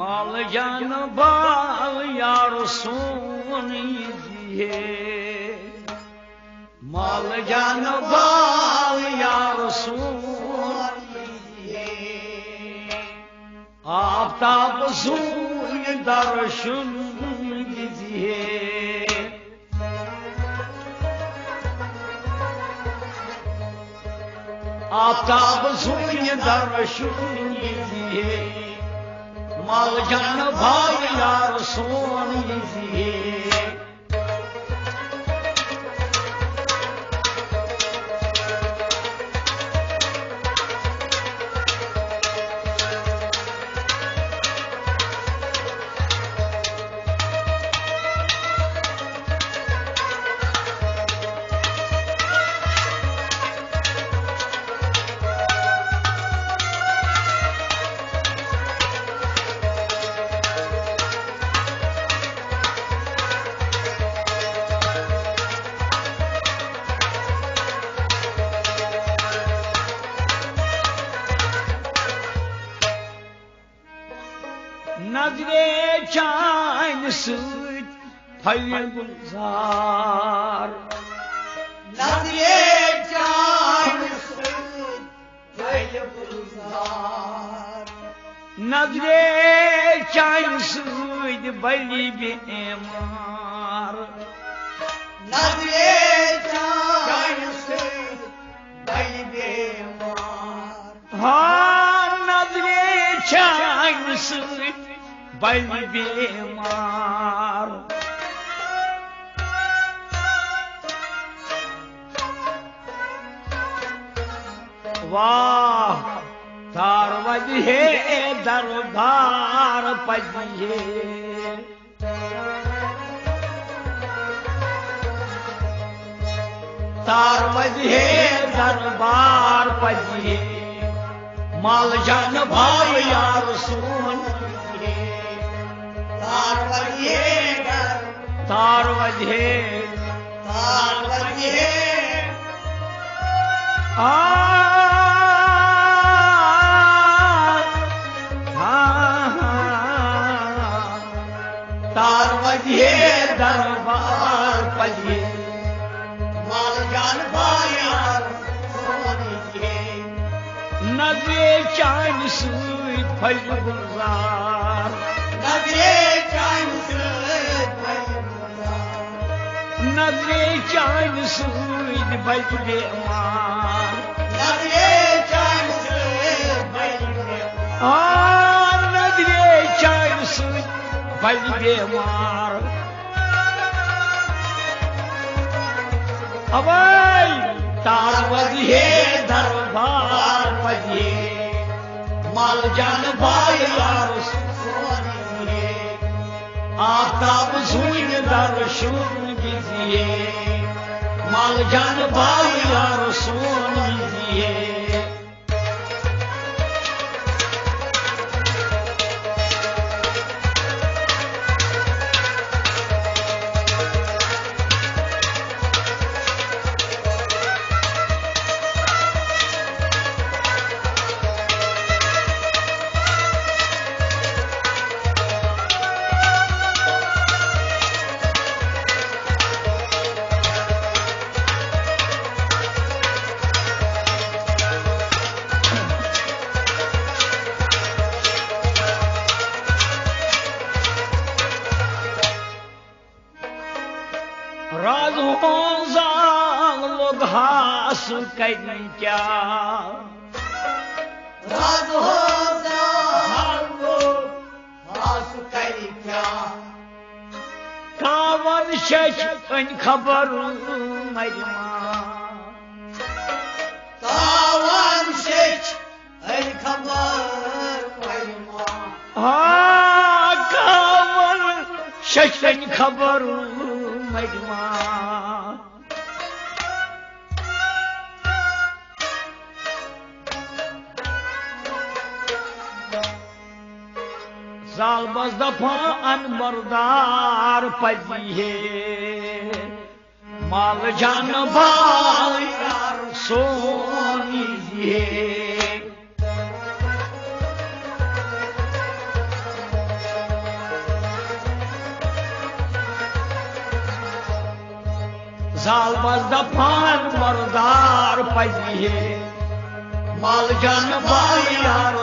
माल जान बाल यार सोनिए माल जान बाल यार सोनिए आफ्ताब सूर्य दर्शन दीजिए आफ्ताब सूर्य दर्शन दीजिए माल जान भाई यार सोन लीजिए नजरे चांद सूद फल गुलजार नजरे चांद सूद फल गुलजार नजरे चांद सूद बली बीमार नजरे चांद सूद बली बीमार हाँ नजरे चांद सूद बली बीमार वाह तार वजहे दरबार पजिए तार वजहे दरबार पजिए माल जान भाई यार सोन तार वजहे तार वजहे तार वजहे दरबार पजिए माल जान भाई यार सोनिए नजरे चांद सूद फल गुलजार नजरे चांद सूद फल गुलजार नजरे चांद सूद फल बीमार नजरे चांद सूद फल हाँ नजरे चांद सूद फल बीमार अवै तार वजहे दरबार पजिए माल जान भाई यार सोनिए आफ्ताब सूर्य दर्शन कीजिए माल जान भाई यार सोन लीजिए राजों लोग हास करें क्या राजो हास करी क्या कावन शच खबर मरिमा कावन शेच खबर मरिमा हाँ कावन शच खबर मरिमा साल बस दफा अनबरदार पजिए माल जान भाई यार सोनिए जाल बस दफान मरदार पजिए माल जान भाई यार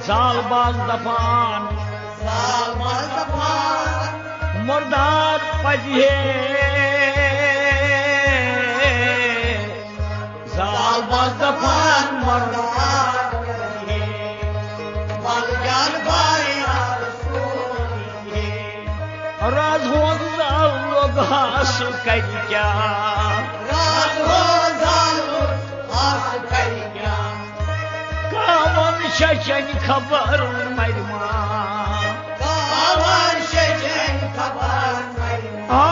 जाल बस दफान मरदार पजिए जाल बस दफान मरदार माल जान भाई राज हो लोग हास कर क्या राज हो हास कर क्या कावन शशन खबर मरमा कावन शशन खबर मरमा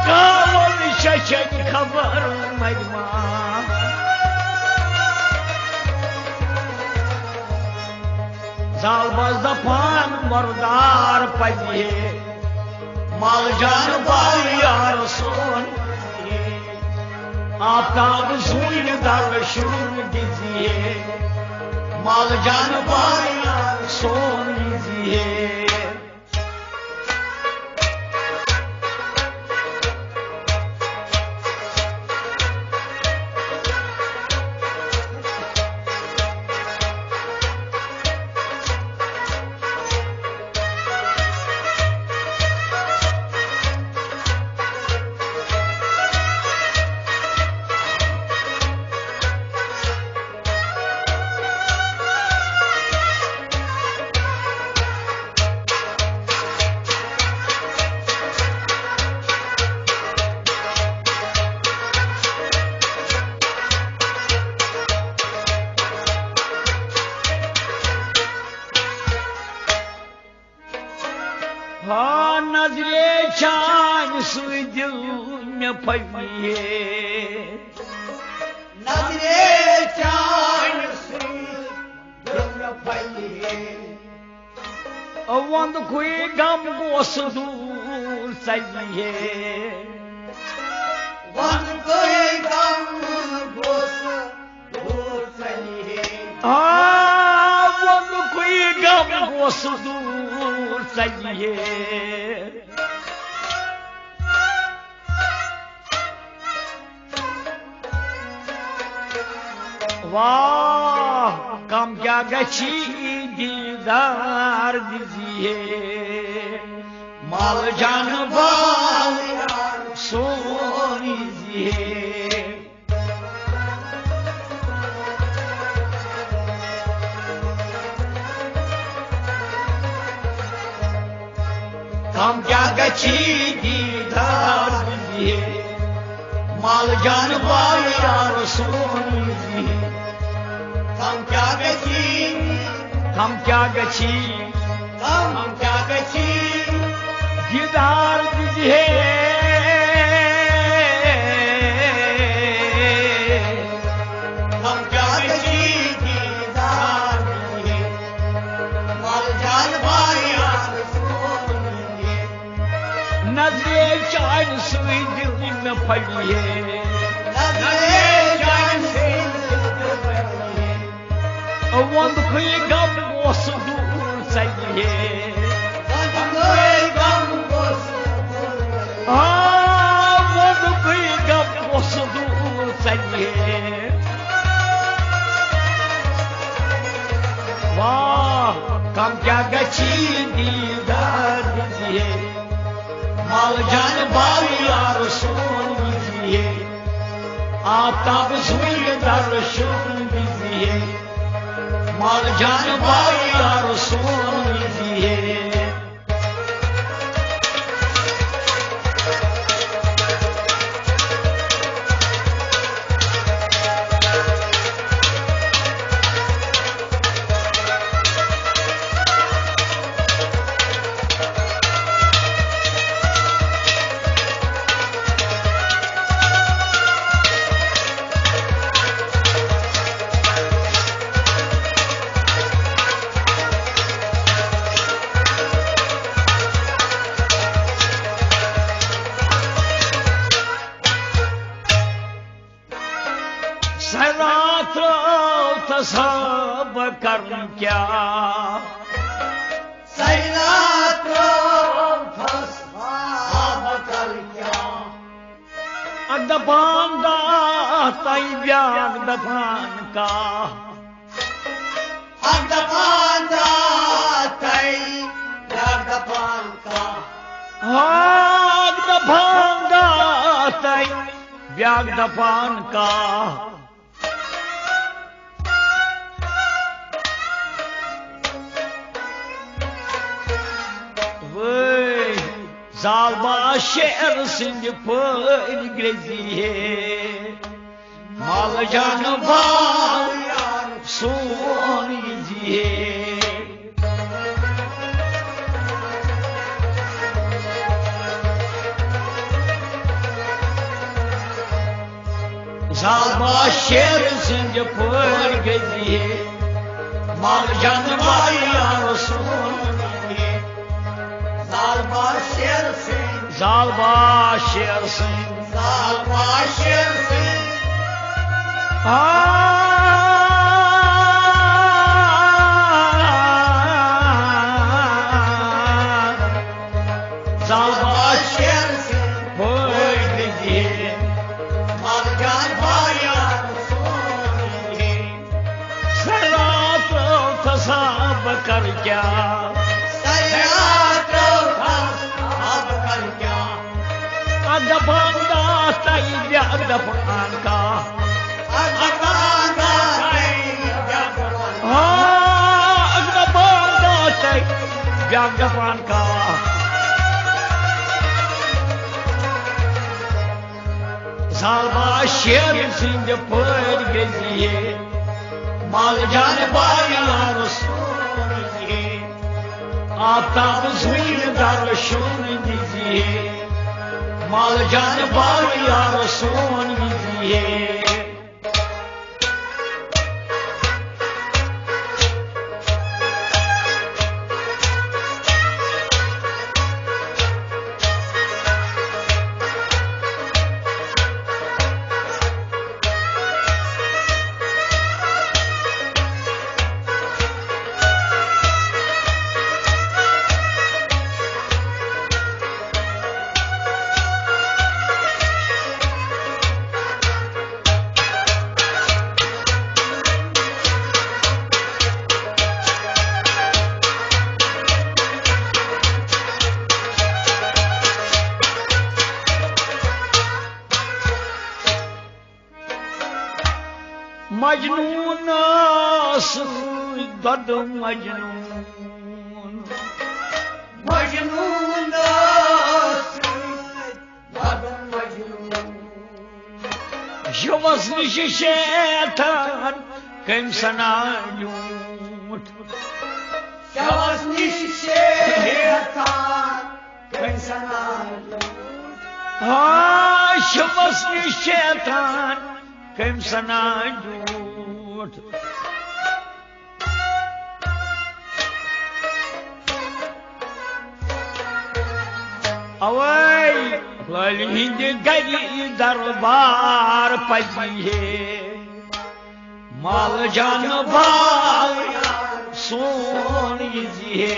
कावन शशन खबर मरमा जाल बस दफान मरदार पजिए माल जान भाई यार सोन आफ्ताब सूर्य दर्शन दीजिए माल जान भाई यार सोन दीजिए नजरे चान सुई दिल में फलिए नजरे चान सुई दिल में फलिए वंद कोई गम गोस दूर सजिए वंद कोई गम गोस दूर सजिए वंद कोई गम गोस दूर सजिए वाह कम क्या गची दीदार दीजिए माल जान भाई सो दीजिए कम क्या गची दीदार दीजिए माल जान भाई यार सो दीजिए हम क्या गची हम क्या गची दीदार दीजिए हम क्या गची दीदार दीजिए माल जान भाई यार सोनिए नजरे चान सुई दिल में फलिए नजरे चान सुई वंद कोई गम गोस दूर सजिए वंद कोई गम गोस दूर सजिए वाह कम क्या गची दीदार दीजिए माल जान भाई यार सोन दीजिए आफ्ताब सूर्य दर्शन दीजिए माल जान भाई यार सोन दीजिए सब कर्म क्या सैनात दफान दा ताई ब्याग दफान का दफान दा ताई ब्याग दफान का दफान दा ताई ब्याग दफान का Zalba şer sinci pır greziye Mal canı var son iziye Zalba şer sinci pır greziye Mal canı var son Zalba şersin Zalba şersin Zalba şersin Zalba şersin böyle diye Malcan bayan soni Serrat tasab kar kya दफान दा ताई bag दफान का दफान दा ताई bag दफान का सालबा शेर सिंह पर गजिए माल जान बाया रसूल आफ्ताब सुई दर्शन दीजिए माल जान बाया रसूल दीजिए मजनून दद मजनून मजनून दद मजनून यवस निश शेतान कम सना यूठ यवस निश शेतान कम सना यवस निश शेतान कम सना झूठ अवै हिंद गरी दरबार पजिए माल जान बाल सोन जिए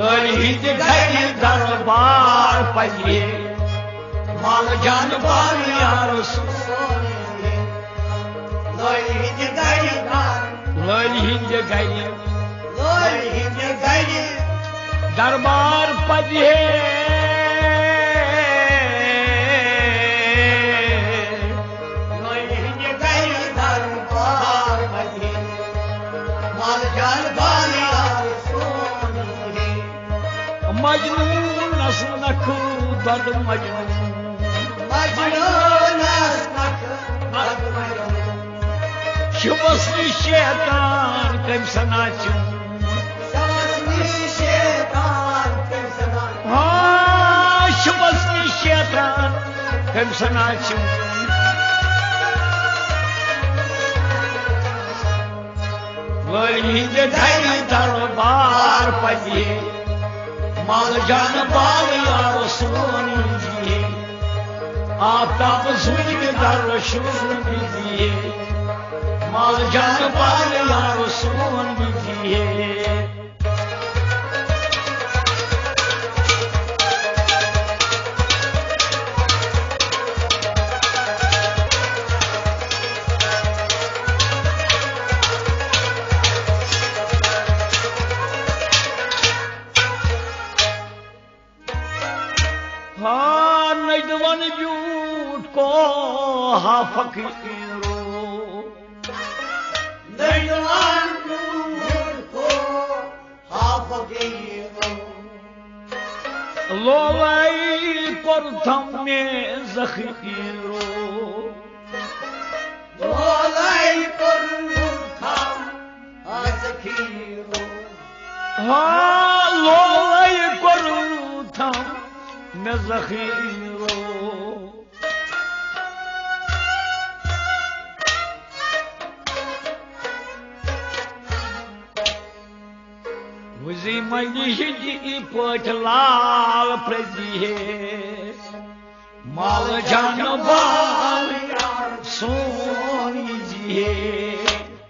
हिंद गरी दरबार पजिए माल जान बाल यार हिंद गरी दरबार पजिए मजनून नख दद मजनून शबस शैतान कम सना शबस शैतान कम सना हिंद गरी दरबार पजिए माल जान बाल यार सोनी जिए आफ्ताब सुई दर्शन दीजिए माल जान बाल यार सोन विधिए हाँ नजवन झूठ को हा फकीरो नैजवान झूठ को हा फकीरो लोलाई प्रथम में जखीरो लोलाई प्रथम जखीरो हाँ लोलाई प्रथम में जखीरो वजी मजी पट लाल प्रदिहे माल जान बाल सोनी जी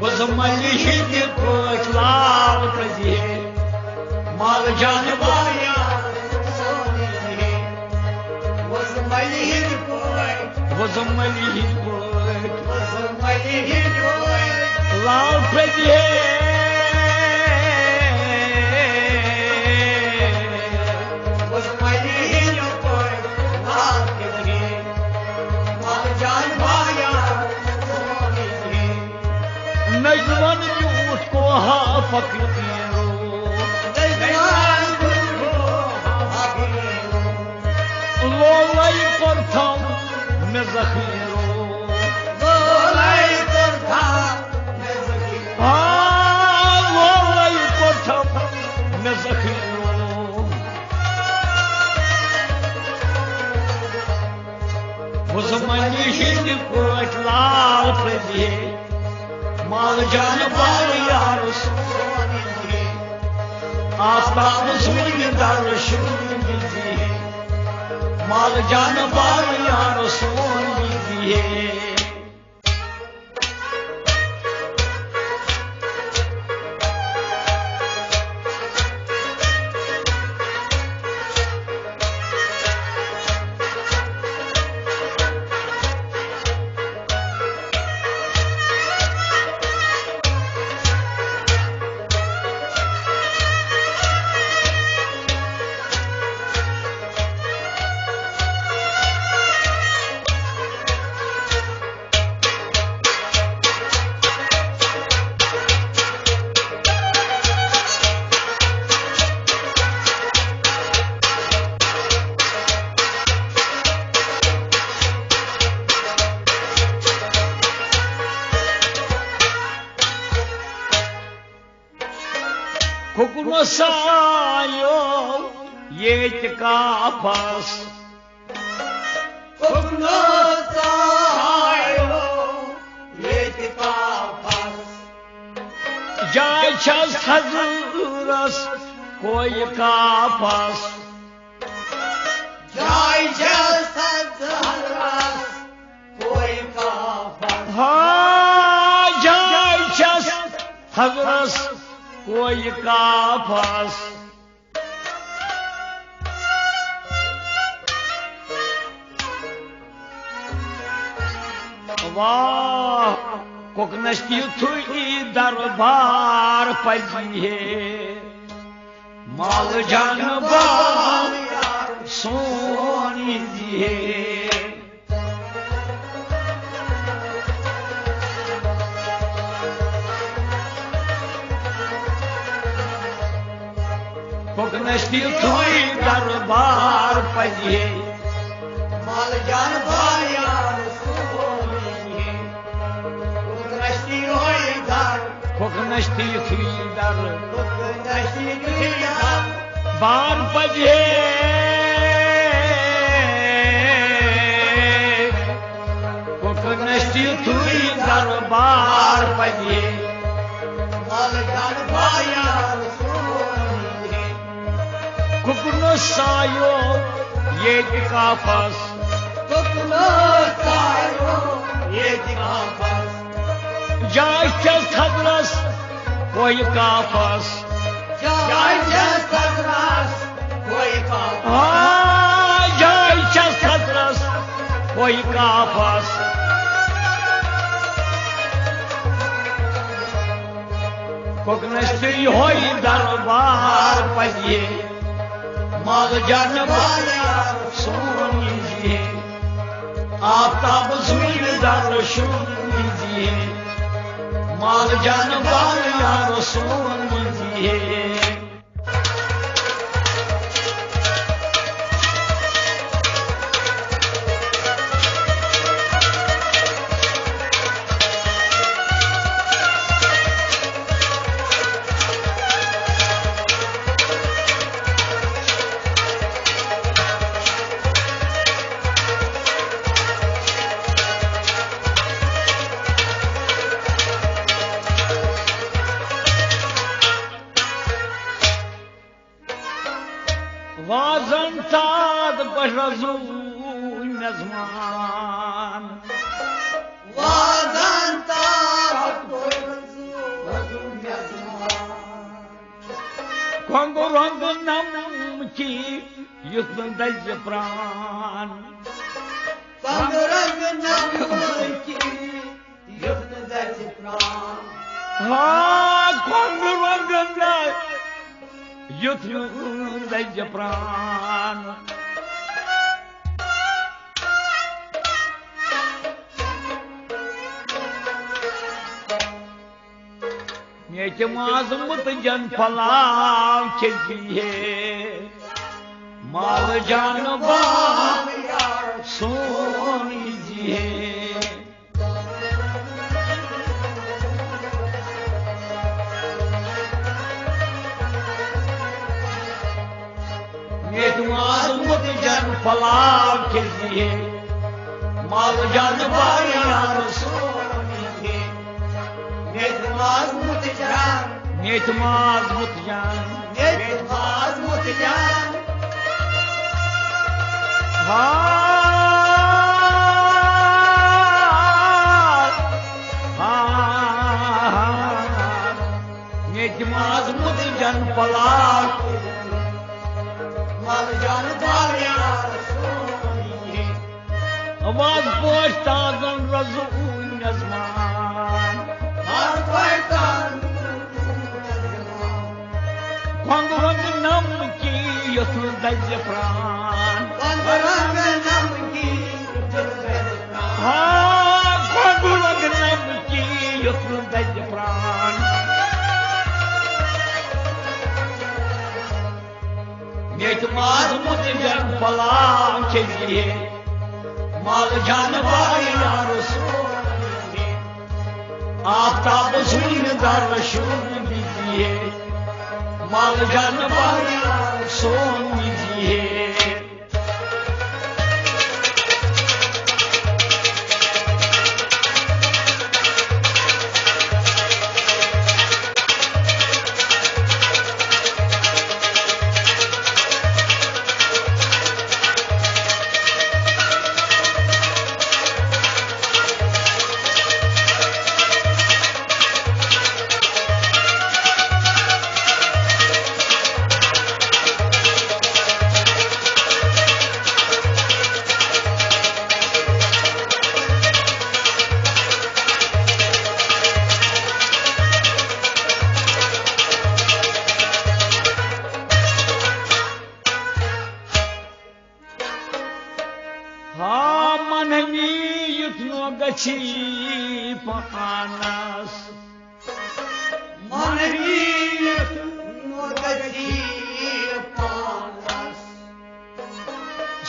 वज मजी पट लाल प्रदिहे माल जान बाल वजमली लाल प्रदिहे नजवन झूठ को हा फकीरो लोलाई प्रथम में जखीरो लोलाई प्रथम में जखीरो मुसलमानी हिंद कोट लाल प्रदिहे माल जान बाल यार सोनी आस्तान सुनी दर्शन विधिए माल जान बाल यार सोनी विधिए हुक्म सायो ये का पास हुक्म सायो ये का पास जाय छस हजरस कोई का पास जाय छस हजरस कोई का पास हाँ जाय छस हजरस कोई का पास वाह कोकनस्ती थुई दरबार पजिहे माल जान बाल सोनी दिए कोकनस्ती थुई दरबार पजिहे माल जान बाल यार सोनी कोकनस्ती होई दर कोकनस्ती थुई दर कोकनस्ती थुई दर बार पजिहे कोकनस्ती थुई दरबार पजिहे माल जान बाल यार कुकनो सायो ये काफस ये दिखाफस जाय खबरस कोई काफस जाय सदरस कोई काफस जाय खबरस कोई काफस कोकनस्ती होई दरबार पजिए माल जानवर सुनिए आफ्ताब सुन दर्शन दीजिए माल जानवर यार सुनिए वाजन ताद बरजू नजमान वाजन कंगो रंग नम की युद्ध दज प्राण रंग नमकी युद्ध दज प्राण हाँ कंगो रंग युद्ध दज प्राण ये माजमत जन फलाल खिजिए माल जानवर सोनीजिए माजमत जन फलाल खिजिए माल जानवर सोनीजिए नेतमाज मुतजान नेतमाज मुतजान नेतमाज मुतजान नेतमाज मुतजान पलाक माल जान बालियार सोनिए आवाज पोस्ताजन रजू नजमान हर पैतान रंग नम की युद्ध दज प्राण रंग नमकी रंग नम की युद्ध दज प्राण नेतमाज मुतजन फलां खिजिए माल जानवर यार सोनिए आफ्ताब सुन दर्शन दीजिए माल जानवर सोनिए पानस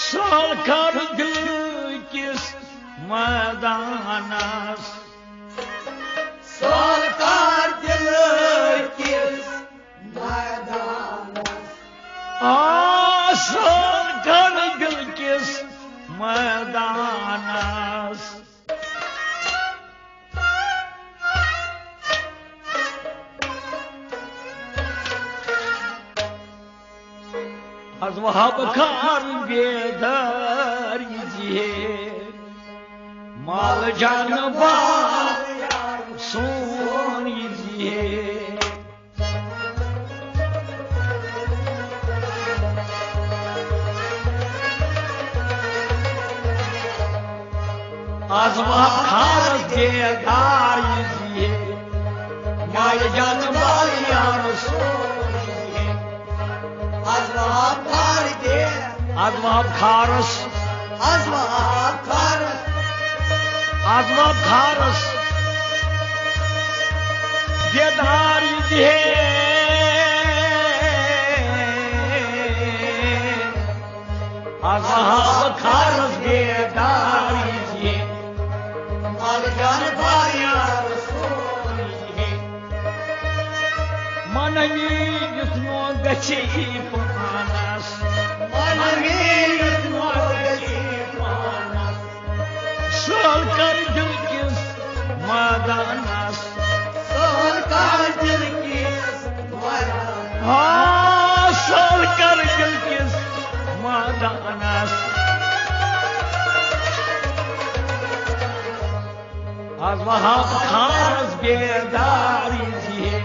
सरकार दिल किस मैदानस सरकार दिल किस मैदानस सरकार दिल किस मैदानस az vahab kar bedar yiye mal can var son yiye az vahab kar bedar yiye mal can var yar son yiye az vahab kar de az vahab kharas az vahab kar az vahab kharas bedar yiye az vahab kharas bedar yiye mal can var yar son yiye manami yutno gachi panas manami yutno gachi panas sol kar dil kis madanas sol kar dil kis madanas ha sol kar dil kis madanas az vahab kharas bedar yiye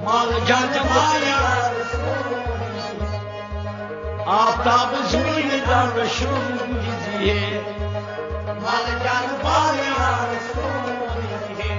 mal can var yar son yiye aftab zul dar shun yiye mal can var yar son yiye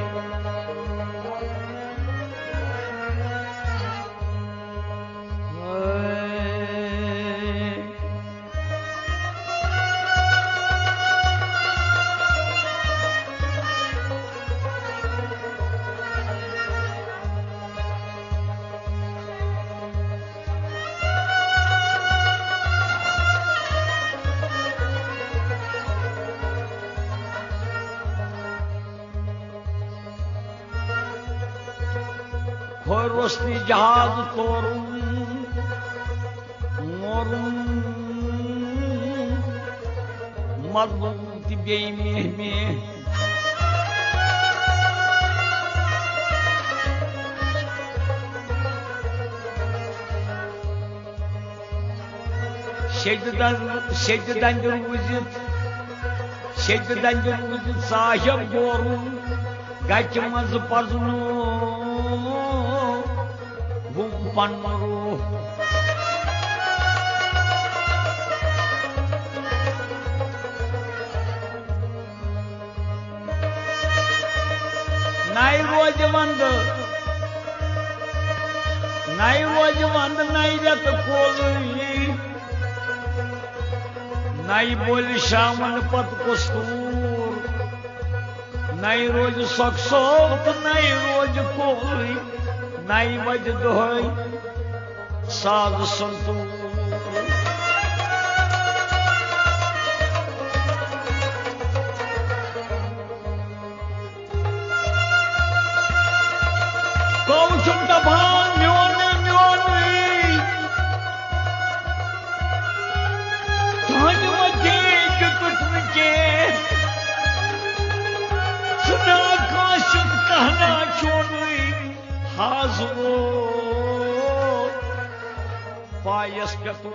Horosli jihad torun morun mazlum tibeymi Şehirden vücut sahip borun kaçmaz pazunu Panmaru Nai rojvand nai rat koli nai bol shaman pat kustur nai roj saksot nai roj koli nai vaj doy साध संतू कौशुम दभान म्योने धान मजे जुटुट के सुना काशुम कहना छोड़ी हाजरो Paias Petu